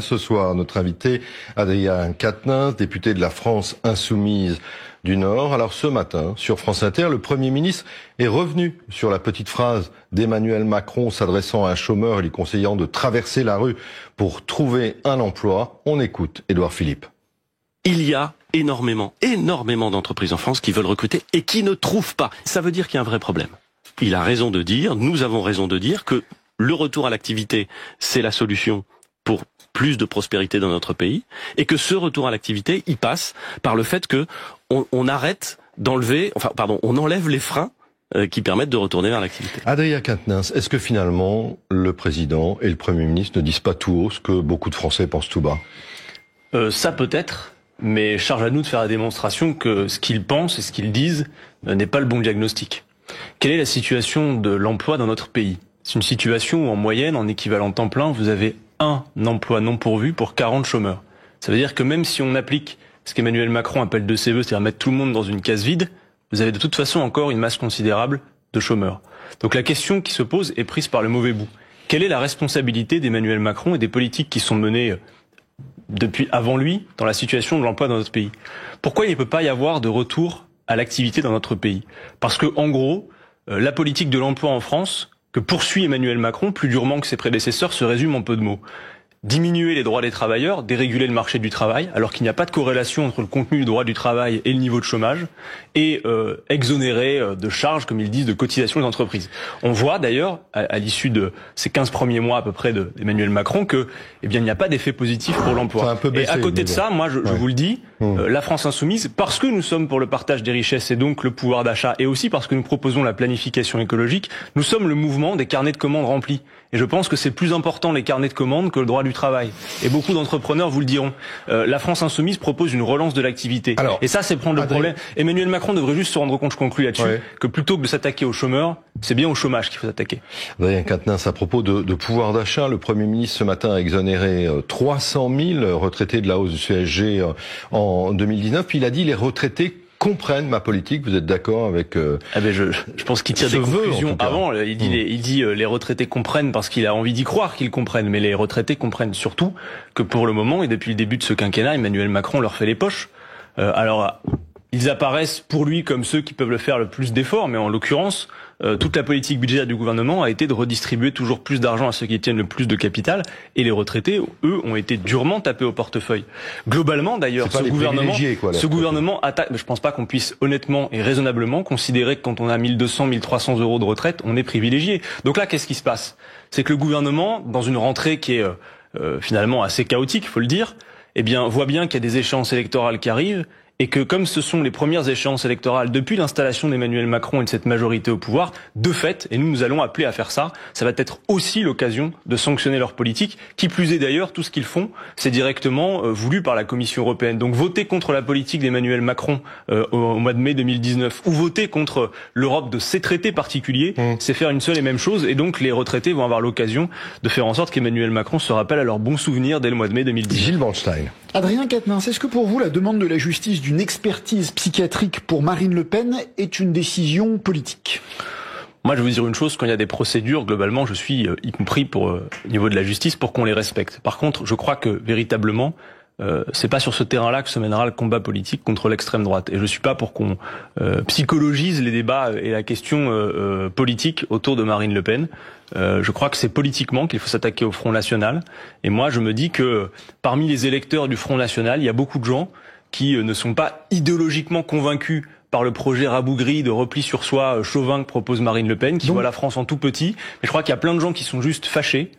Ce soir, notre invité, Adrien Quatennens, député de la France Insoumise du Nord. Alors ce matin, sur France Inter, le Premier ministre est revenu sur la petite phrase d'Emmanuel Macron s'adressant à un chômeur et lui conseillant de traverser la rue pour trouver un emploi. On écoute Édouard Philippe. Il y a énormément d'entreprises en France qui veulent recruter et qui ne trouvent pas. Ça veut dire qu'il y a un vrai problème. Il a raison de dire, nous avons raison de dire que le retour à l'activité, c'est la solution pour plus de prospérité dans notre pays, et que ce retour à l'activité, il passe par le fait que on arrête d'enlever, on enlève les freins qui permettent de retourner vers l'activité. Adrien Quatennens, est-ce que finalement le président et le Premier ministre ne disent pas tout haut ce que beaucoup de Français pensent tout bas? Ça peut-être, mais charge à nous de faire la démonstration que ce qu'ils pensent et ce qu'ils disent n'est pas le bon diagnostic. Quelle est la situation de l'emploi dans notre pays? C'est une situation où en moyenne, en équivalent temps plein, vous avez un emploi non pourvu pour 40 chômeurs. Ça veut dire que même si on applique ce qu'Emmanuel Macron appelle de ses voeux, c'est-à-dire mettre tout le monde dans une case vide, vous avez de toute façon encore une masse considérable de chômeurs. Donc la question qui se pose est prise par le mauvais bout. Quelle est la responsabilité d'Emmanuel Macron et des politiques qui sont menées depuis avant lui dans la situation de l'emploi dans notre pays? Pourquoi il ne peut pas y avoir de retour à l'activité dans notre pays? Parce que, en gros, la politique de l'emploi en France que poursuit Emmanuel Macron, plus durement que ses prédécesseurs, se résume en peu de mots. Diminuer les droits des travailleurs, déréguler le marché du travail, alors qu'il n'y a pas de corrélation entre le contenu du droit du travail et le niveau de chômage, et exonérer de charges, comme ils disent, de cotisations des entreprises. On voit d'ailleurs, à l'issue de ces 15 premiers mois à peu près d'Emmanuel Macron, que il n'y a pas d'effet positif pour l'emploi. Et à côté de ça, moi je vous le dis, la France Insoumise, parce que nous sommes pour le partage des richesses et donc le pouvoir d'achat, et aussi parce que nous proposons la planification écologique, nous sommes le mouvement des carnets de commandes remplis. Et je pense que c'est plus important les carnets de commandes que le droit du travail. Et beaucoup d'entrepreneurs vous le diront. La France Insoumise propose une relance de l'activité. Et ça, c'est prendre le problème. Emmanuel Macron devrait juste se rendre compte, je conclue là-dessus, que plutôt que de s'attaquer aux chômeurs, c'est bien au chômage qu'il faut s'attaquer. Adrien Quatennens, à propos de pouvoir d'achat, le Premier ministre ce matin a exonéré 300 000 retraités de la hausse du CSG en 2019. Puis il a dit les retraités comprennent ma politique. Vous êtes d'accord avec je pense qu'il tire des conclusions avant. Il dit les retraités comprennent parce qu'il a envie d'y croire qu'ils comprennent. Mais les retraités comprennent surtout que pour le moment et depuis le début de ce quinquennat, Emmanuel Macron leur fait les poches. Alors ils apparaissent pour lui comme ceux qui peuvent le faire le plus d'efforts, mais en l'occurrence, toute la politique budgétaire du gouvernement a été de redistribuer toujours plus d'argent à ceux qui tiennent le plus de capital, et les retraités, eux, ont été durement tapés au portefeuille. Globalement, d'ailleurs, ce gouvernement attaque. Je pense pas qu'on puisse honnêtement et raisonnablement considérer que quand on a 1200, 1300 euros de retraite, on est privilégié. Donc là, qu'est-ce qui se passe? C'est que le gouvernement, dans une rentrée qui est finalement assez chaotique, faut le dire, voit bien qu'il y a des échéances électorales qui arrivent, et que comme ce sont les premières échéances électorales depuis l'installation d'Emmanuel Macron et de cette majorité au pouvoir, de fait, et nous allons appeler à faire ça, ça va être aussi l'occasion de sanctionner leur politique. Qui plus est d'ailleurs, tout ce qu'ils font, c'est directement voulu par la Commission européenne. Donc voter contre la politique d'Emmanuel Macron au mois de mai 2019, ou voter contre l'Europe de ses traités particuliers, c'est faire une seule et même chose, et donc les retraités vont avoir l'occasion de faire en sorte qu'Emmanuel Macron se rappelle à leurs bons souvenirs dès le mois de mai 2019. Gilles Bornstein. Adrien Quatennens, est-ce que pour vous la demande de la justice d'une expertise psychiatrique pour Marine Le Pen est une décision politique? Moi, je vais vous dire une chose, quand il y a des procédures, globalement, je suis, y compris au niveau de la justice, pour qu'on les respecte. Par contre, je crois que, véritablement, c'est pas sur ce terrain-là que se mènera le combat politique contre l'extrême droite. Et je suis pas pour qu'on psychologise les débats et la question politique autour de Marine Le Pen. Je crois que c'est politiquement qu'il faut s'attaquer au Front National. Et moi, je me dis que parmi les électeurs du Front National, il y a beaucoup de gens qui ne sont pas idéologiquement convaincus par le projet rabougri de repli sur soi chauvin que propose Marine Le Pen, qui voit la France en tout petit. Mais je crois qu'il y a plein de gens qui sont juste fâchés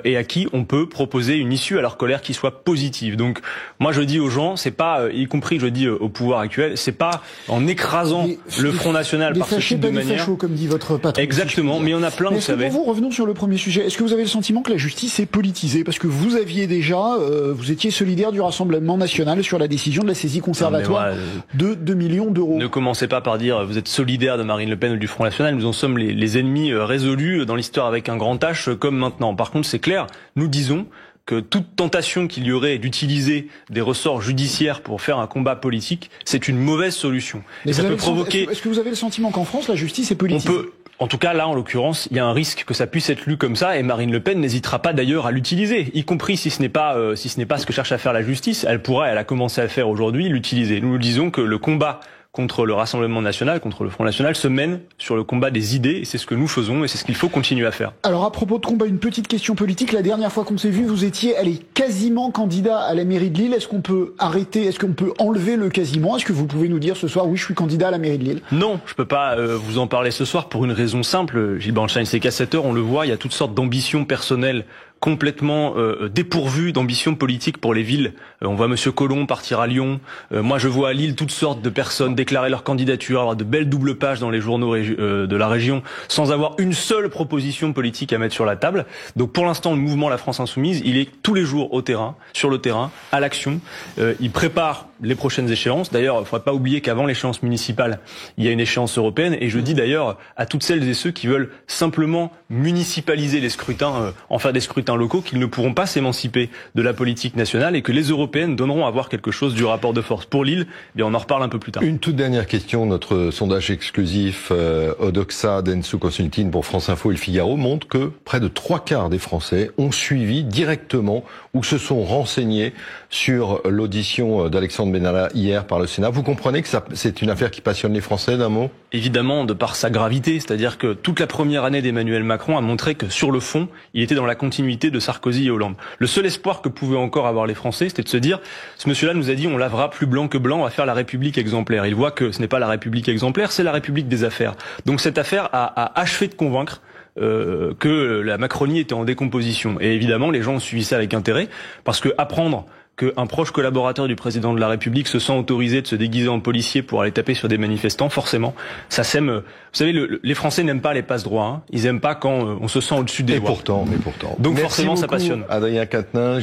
et à qui on peut proposer une issue à leur colère qui soit positive. Donc moi je dis aux gens, c'est pas, y compris je dis au pouvoir actuel, c'est pas en écrasant le Front National par ce type de manière. Fachos, comme dit votre patron. Exactement, mais il y en a plein, vous savez. Pour vous, revenons sur le premier sujet. Est-ce que vous avez le sentiment que la justice est politisée? Parce que vous aviez déjà, vous étiez solidaire du Rassemblement National sur la décision de la saisie conservatoire de 2 millions d'euros. Ne commencez pas par dire vous êtes solidaire de Marine Le Pen ou du Front National. Nous en sommes les ennemis résolus dans l'histoire avec un grand H comme maintenant. Par contre, c'est clair, nous disons que toute tentation qu'il y aurait d'utiliser des ressorts judiciaires pour faire un combat politique, c'est une mauvaise solution. Mais ça peut provoquer... Est-ce que vous avez le sentiment qu'en France, la justice est politisée ? En tout cas, là, en l'occurrence, il y a un risque que ça puisse être lu comme ça, et Marine Le Pen n'hésitera pas d'ailleurs à l'utiliser, y compris si ce n'est pas ce que cherche à faire la justice. Elle a commencé à faire aujourd'hui, l'utiliser. Nous disons que le combat contre le Rassemblement national, contre le Front national, se mène sur le combat des idées, et c'est ce que nous faisons, et c'est ce qu'il faut continuer à faire. Alors, à propos de combat, une petite question politique. La dernière fois qu'on s'est vu, vous étiez, quasiment candidat à la mairie de Lille. Est-ce qu'on peut enlever le quasiment? Est-ce que vous pouvez nous dire ce soir, oui, je suis candidat à la mairie de Lille? Non, je peux pas vous en parler ce soir pour une raison simple. Gilles Bornstein, c'est qu'à cette heure, on le voit, il y a toutes sortes d'ambitions personnelles complètement dépourvu d'ambition politique pour les villes. On voit Monsieur Collomb partir à Lyon. Moi, je vois à Lille toutes sortes de personnes déclarer leur candidature, avoir de belles doubles pages dans les journaux de la région, sans avoir une seule proposition politique à mettre sur la table. Donc, pour l'instant, le mouvement La France Insoumise, il est tous les jours au terrain, sur le terrain, à l'action. Il prépare les prochaines échéances. D'ailleurs, il ne faudra pas oublier qu'avant l'échéance municipale, il y a une échéance européenne. Et je dis d'ailleurs à toutes celles et ceux qui veulent simplement municipaliser les scrutins, en faire des scrutins locaux, qu'ils ne pourront pas s'émanciper de la politique nationale et que les européennes donneront à voir quelque chose du rapport de force. Pour Lille, eh bien on en reparle un peu plus tard. Une toute dernière question. Notre sondage exclusif Odoxa Dentsu Consulting pour France Info et Le Figaro montre que près de 3/4 des Français ont suivi directement ou se sont renseignés sur l'audition d'Alexandre Benalla hier par le Sénat. Vous comprenez que c'est une affaire qui passionne les Français, d'un mot? Évidemment, de par sa gravité, c'est-à-dire que toute la première année d'Emmanuel Macron a montré que sur le fond, il était dans la continuité de Sarkozy et Hollande. Le seul espoir que pouvaient encore avoir les Français, c'était de se dire, ce monsieur-là nous a dit on lavera plus blanc que blanc, on va faire la République exemplaire. Il voit que ce n'est pas la République exemplaire, c'est la République des affaires. Donc cette affaire a achevé de convaincre que la Macronie était en décomposition. Et évidemment, les gens ont suivi ça avec intérêt, parce que apprendre qu'un proche collaborateur du président de la République se sent autorisé de se déguiser en policier pour aller taper sur des manifestants, forcément, ça sème... Vous savez, les Français n'aiment pas les passe-droits, hein. Ils aiment pas quand on se sent au-dessus des lois. Mais pourtant. Donc Merci forcément, beaucoup, ça passionne. Adrien Quatennens.